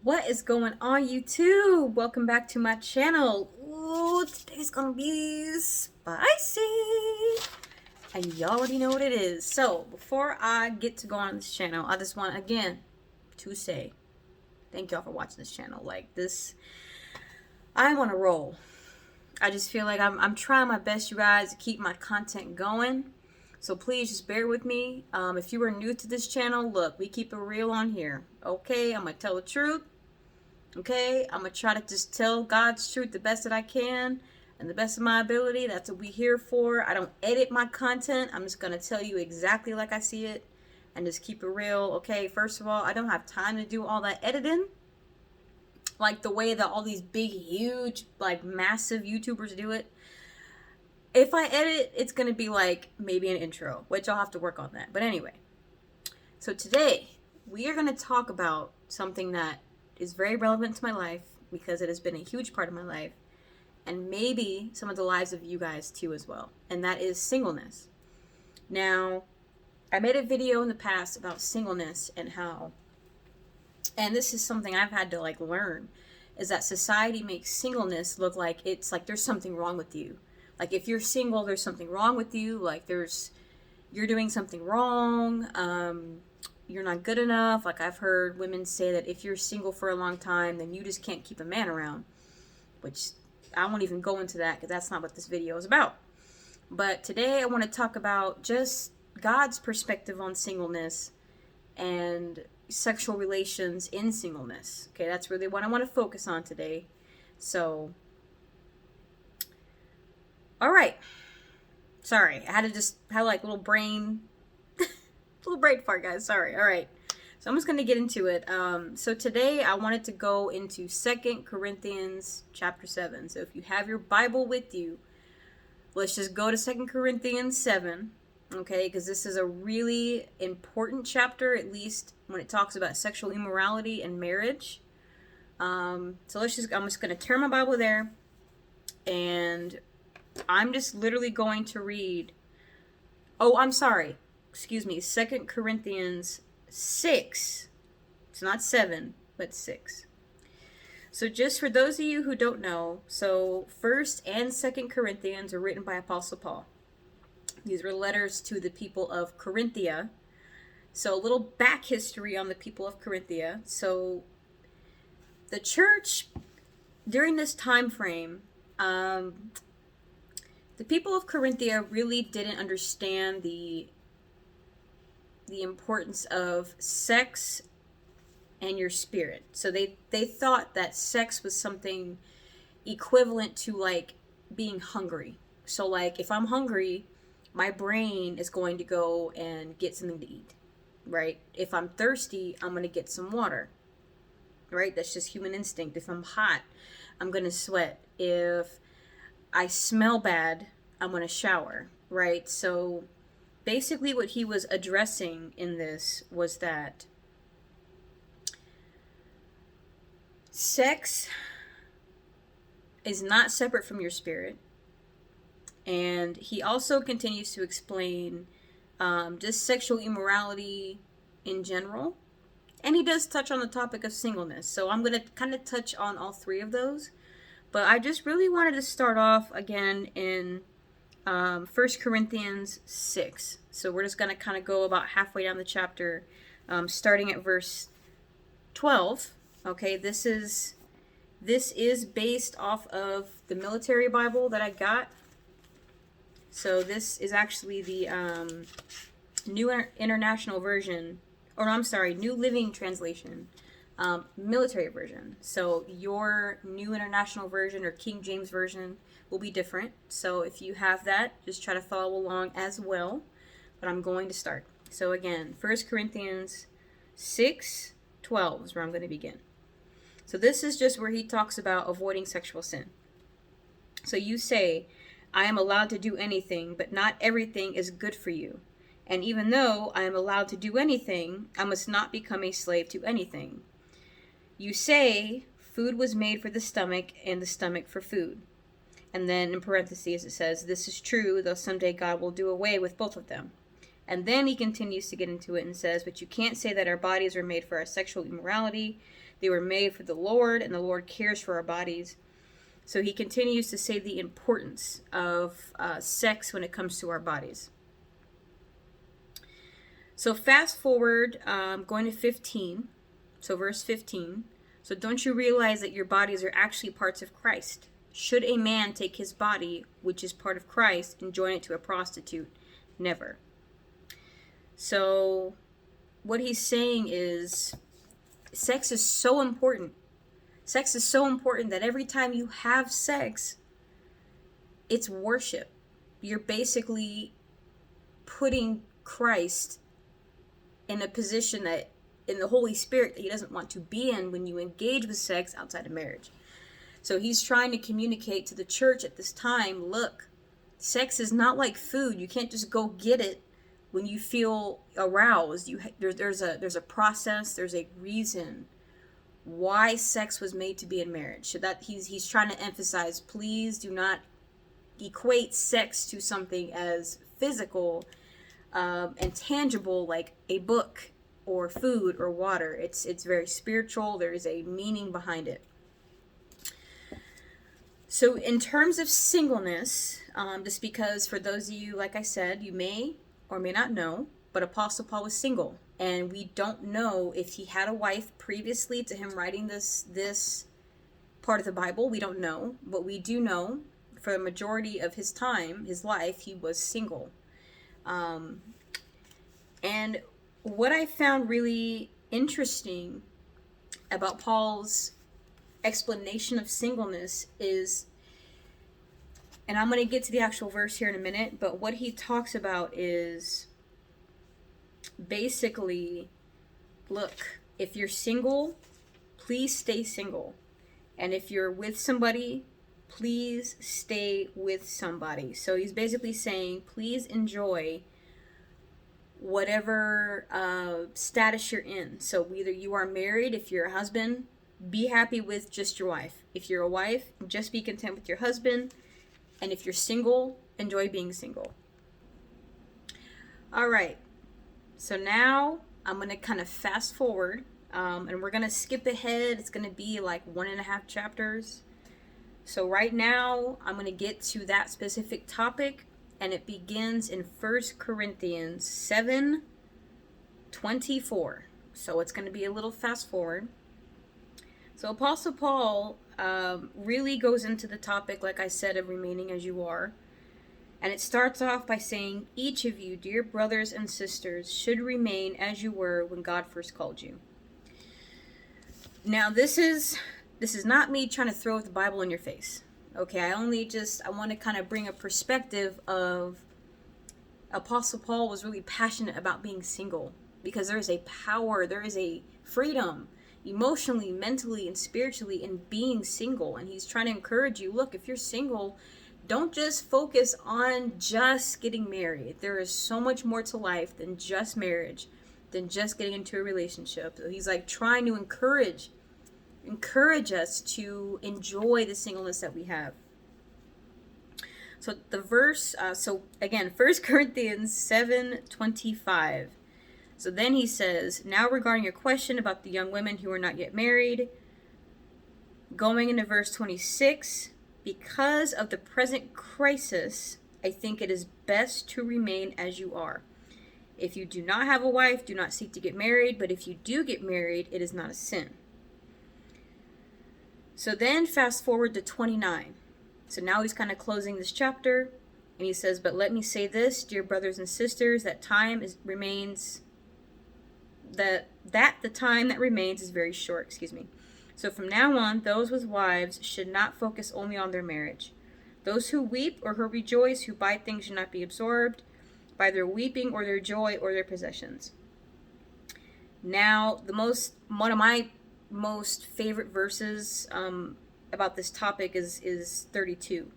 What is going on, YouTube? Welcome back to my channel. Ooh, today's gonna be spicy. And you already know what it is. So, before I get to go on this channel, I just want, again, to say thank y'all for watching this channel. Like, I'm on a roll. I just feel like I'm trying my best, you guys, to keep my content going. So please just bear with me. If you are new to this channel, look, we keep it real on here. Okay, I'm going to tell the truth. Okay, I'm going to try to just tell God's truth the best that I can and the best of my ability. That's what we're here for. I don't edit my content. I'm just going to tell you exactly like I see it and just keep it real. Okay, first of all, I don't have time to do all that editing. Like the way that all these big, huge, like massive YouTubers do it. If I edit, it's going to be like maybe an intro, which I'll have to work on that. But anyway, so today we are going to talk about something that is very relevant to my life because it has been a huge part of my life and maybe some of the lives of you guys too as well. And that is singleness. Now, I made a video in the past about singleness and how, and this is something I've had to like learn, is that society makes singleness look like it's like there's something wrong with you. Like if you're single, there's something wrong with you. Like you're doing something wrong. You're not good enough. Like I've heard women say that if you're single for a long time, then you just can't keep a man around. Which I won't even go into that because that's not what this video is about. But today I want to talk about just God's perspective on singleness and sexual relations in singleness. Okay, that's really what I want to focus on today. So, all right. Sorry, I had to just have like little brain fart, guys. Sorry. All right. So I'm just going to get into it. So today I wanted to go into 2 Corinthians chapter 7. So if you have your Bible with you, let's just go to 2 Corinthians 7. Okay, because this is a really important chapter, at least when it talks about sexual immorality and marriage. So I'm just going to turn my Bible there, and I'm just literally going to read, excuse me, 2 Corinthians 6. It's not 7, but 6. So just for those of you who don't know, so 1st and 2nd Corinthians are written by Apostle Paul. These were letters to the people of Corinthia. So a little back history on the people of Corinthia. So the church, during this time frame, the people of Corinthia really didn't understand the importance of sex and your spirit. So they thought that sex was something equivalent to like being hungry. So like if I'm hungry, my brain is going to go and get something to eat, right? If I'm thirsty, I'm going to get some water, right? That's just human instinct. If I'm hot, I'm going to sweat. If I smell bad, I'm going to shower, right? So basically what he was addressing in this was that sex is not separate from your spirit. And he also continues to explain just sexual immorality in general. And he does touch on the topic of singleness. So I'm going to kind of touch on all three of those. But I just really wanted to start off again in 1 Corinthians 6. So we're just going to kind of go about halfway down the chapter, starting at verse 12. Okay, this is based off of the military Bible that I got. So this is actually the New International Version, or I'm sorry, New Living Translation, military version. So your New International Version or King James Version will be different. So if you have that, just try to follow along as well. But I'm going to start. So again, 1 Corinthians 6:12 is where I'm going to begin. So this is just where he talks about avoiding sexual sin. So you say, I am allowed to do anything, but not everything is good for you. And even though I am allowed to do anything, I must not become a slave to anything. You say, food was made for the stomach and the stomach for food. And then in parentheses it says, this is true, though someday God will do away with both of them. And then he continues to get into it and says, but you can't say that our bodies are made for our sexual immorality, They were made for the Lord, and the Lord cares for our bodies. So he continues to say the importance of sex when it comes to our bodies. So fast forward, going to 15. So verse 15. So don't you realize that your bodies are actually parts of Christ? Should a man take his body, which is part of Christ, and join it to a prostitute? Never. So what he's saying is sex is so important. Sex is so important that every time you have sex, it's worship. You're basically putting Christ in a position that, in the Holy Spirit, that he doesn't want to be in when you engage with sex outside of marriage. So he's trying to communicate to the church at this time, look, sex is not like food. You can't just go get it when you feel aroused. There's a process, there's a reason why sex was made to be in marriage. So that he's trying to emphasize, please do not equate sex to something as physical and tangible like a book or food or water. It's very spiritual. There is a meaning behind it. So in terms of singleness, just because for those of you, like I said, you may or may not know, but Apostle Paul was single. And we don't know if he had a wife previously to him writing this part of the Bible. We don't know. But we do know for the majority of his time, his life, he was single. And what I found really interesting about Paul's explanation of singleness is, and I'm going to get to the actual verse here in a minute, but what he talks about is basically, look, if you're single, please stay single. And if you're with somebody, please stay with somebody. So he's basically saying, please enjoy whatever status you're in. So whether you are married, if you're a husband, be happy with just your wife. If you're a wife, just be content with your husband. And if you're single, enjoy being single. All right. So now I'm going to kind of fast forward, and we're going to skip ahead. It's going to be like 1.5 chapters. So right now I'm going to get to that specific topic, and it begins in 1 Corinthians 7:24. So it's going to be a little fast forward. So Apostle Paul really goes into the topic, like I said, of remaining as you are. And it starts off by saying, each of you, dear brothers and sisters, should remain as you were when God first called you. Now, this is not me trying to throw the Bible in your face. Okay, I want to kind of bring a perspective of Apostle Paul was really passionate about being single, because there is a power, there is a freedom emotionally, mentally, and spiritually in being single. And he's trying to encourage you, look, if you're single, don't just focus on just getting married. There is so much more to life than just marriage, than just getting into a relationship. So he's like trying to encourage us to enjoy the singleness that we have. So the verse, so again, 1 Corinthians 7:25. So then he says, now regarding your question about the young women who are not yet married, going into verse 26, because of the present crisis, I think it is best to remain as you are. If you do not have a wife, do not seek to get married, but if you do get married, it is not a sin. So then fast forward to 29. So now he's kind of closing this chapter, and he says, but let me say this, dear brothers and sisters, that the time that remains is very short, So from now on, those with wives should not focus only on their marriage. Those who weep or who rejoice, who buy things, should not be absorbed by their weeping or their joy or their possessions. Now, one of my most favorite verses about this topic is 32.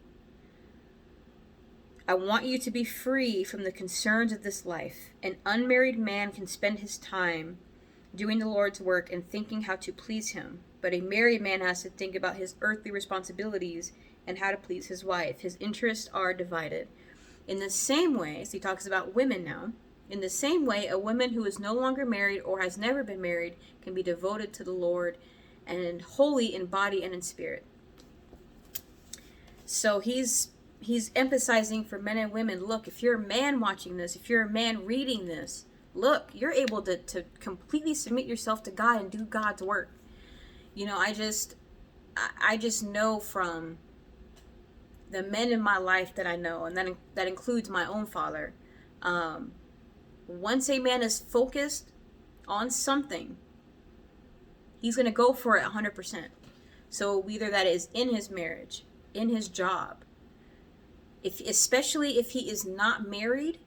I want you to be free from the concerns of this life. An unmarried man can spend his time doing the Lord's work and thinking how to please him. But a married man has to think about his earthly responsibilities and how to please his wife. His interests are divided. In the same way, so he talks about women now. In the same way, a woman who is no longer married or has never been married can be devoted to the Lord and holy in body and in spirit. So he's emphasizing for men and women, look, if you're a man watching this, if you're a man reading this, look, you're able to completely submit yourself to God and do God's work. You know, I just know from the men in my life that I know, and that includes my own father, once a man is focused on something, he's going to go for it 100%. So either that is in his marriage, in his job, especially if he is not married,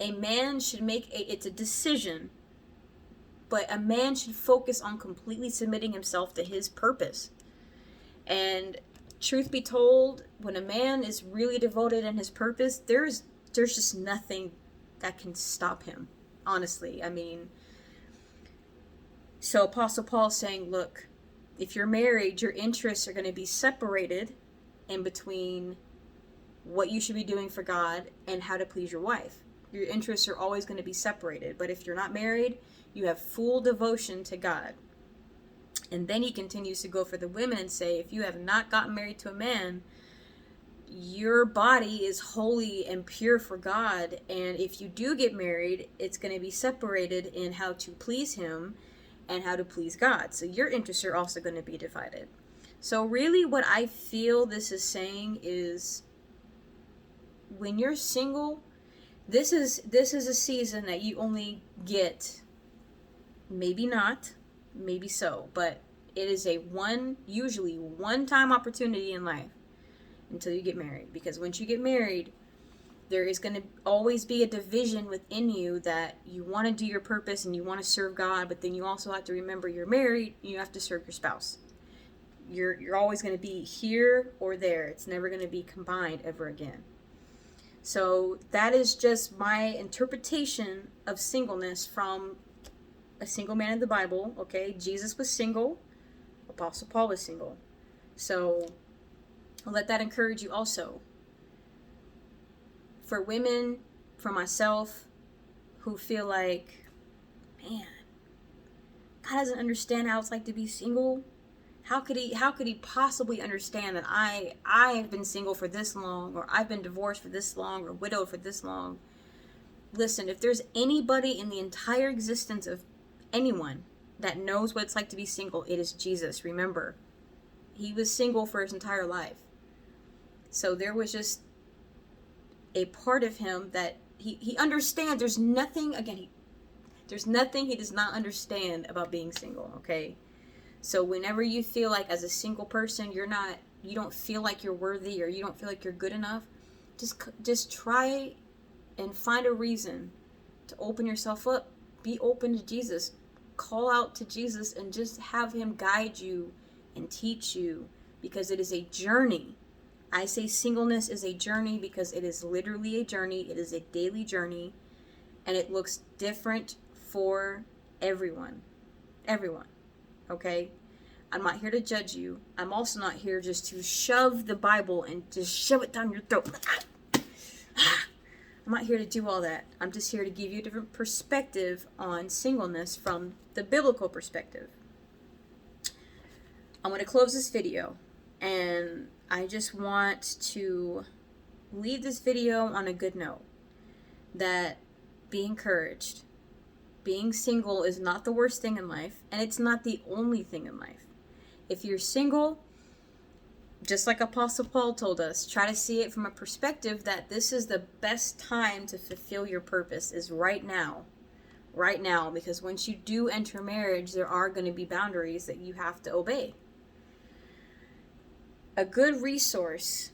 a man should make it's a decision, but a man should focus on completely submitting himself to his purpose. And truth be told, when a man is really devoted in his purpose, there's just nothing that can stop him, honestly. I mean, so Apostle Paul is saying, look, if you're married, your interests are going to be separated in between what you should be doing for God and how to please your wife. Your interests are always going to be separated. But if you're not married, you have full devotion to God. And then he continues to go for the women and say, if you have not gotten married to a man, your body is holy and pure for God. And if you do get married, it's going to be separated in how to please him and how to please God. So your interests are also going to be divided. So really what I feel this is saying is, when you're single, this is a season that you only get, maybe not, maybe so, but it is usually one-time opportunity in life until you get married. Because once you get married, there is going to always be a division within you that you want to do your purpose and you want to serve God, but then you also have to remember you're married and you have to serve your spouse. You're always going to be here or there. It's never going to be combined ever again. So that is just my interpretation of singleness from a single man in the Bible. Okay, Jesus was single, Apostle Paul was single. So I'll let that encourage you also. For women, for myself, who feel like, man, God doesn't understand how it's like to be single. How could he possibly understand that I have been single for this long, or I've been divorced for this long, or widowed for this long? Listen, if there's anybody in the entire existence of anyone that knows what it's like to be single, it is Jesus. Remember, he was single for his entire life. So there was just a part of him that he understands. There's nothing he does not understand about being single, okay? So whenever you feel like as a single person you don't feel like you're worthy, or you don't feel like you're good enough, just try and find a reason to open yourself up. Be open to Jesus. Call out to Jesus and just have him guide you and teach you, because it is a journey. I say singleness is a journey because it is literally a journey. It is a daily journey, and it looks different for everyone. Everyone. Okay? I'm not here to judge you. I'm also not here just to shove the Bible and just shove it down your throat. I'm not here to do all that. I'm just here to give you a different perspective on singleness from the biblical perspective. I'm going to close this video, and I just want to leave this video on a good note. That be encouraged. Being single is not the worst thing in life, and it's not the only thing in life. If you're single, just like Apostle Paul told us, try to see it from a perspective that this is the best time to fulfill your purpose, is right now. Right now, because once you do enter marriage, there are going to be boundaries that you have to obey. A good resource,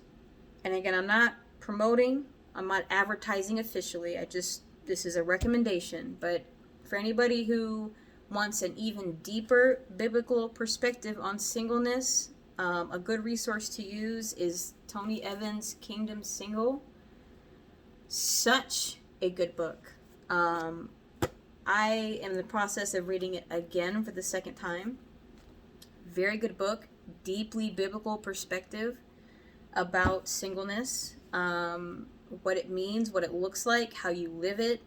and again, I'm not promoting, I'm not advertising officially, this is a recommendation, but for anybody who wants an even deeper biblical perspective on singleness, a good resource to use is Tony Evans' Kingdom Single. Such a good book. I am in the process of reading it again for the second time. Very good book. Deeply biblical perspective about singleness. What it means, what it looks like, how you live it.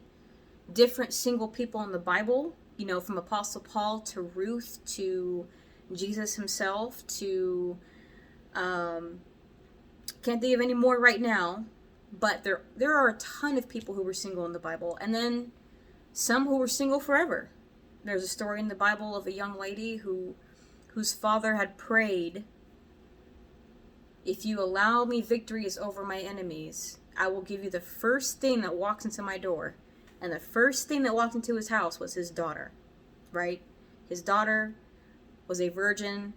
Different single people in the Bible you know, from Apostle Paul to Ruth to Jesus himself to, can't think of any more right now, but there are a ton of people who were single in the Bible, and then some who were single forever. There's a story in the Bible of a young lady whose father had prayed, "If you allow me victories over my enemies, I will give you the first thing that walks into my door." And the first thing that walked into his house was his daughter, right? His daughter was a virgin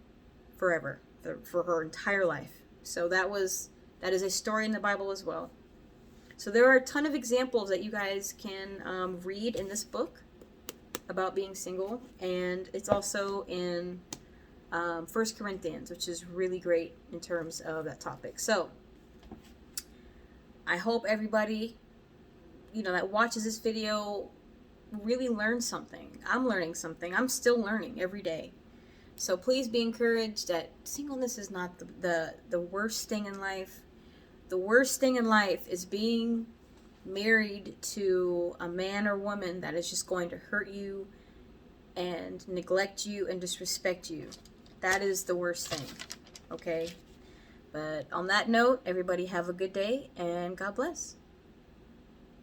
forever, for her entire life. So that is a story in the Bible as well. So there are a ton of examples that you guys can read in this book about being single, and it's also in 1 Corinthians, which is really great in terms of that topic. So I hope everybody, you know, that watches this video really learns something. I'm learning something. I'm still learning every day. So please be encouraged that singleness is not the worst thing in life. The worst thing in life is being married to a man or woman that is just going to hurt you and neglect you and disrespect you. That is the worst thing, okay? But on that note, everybody have a good day and God bless.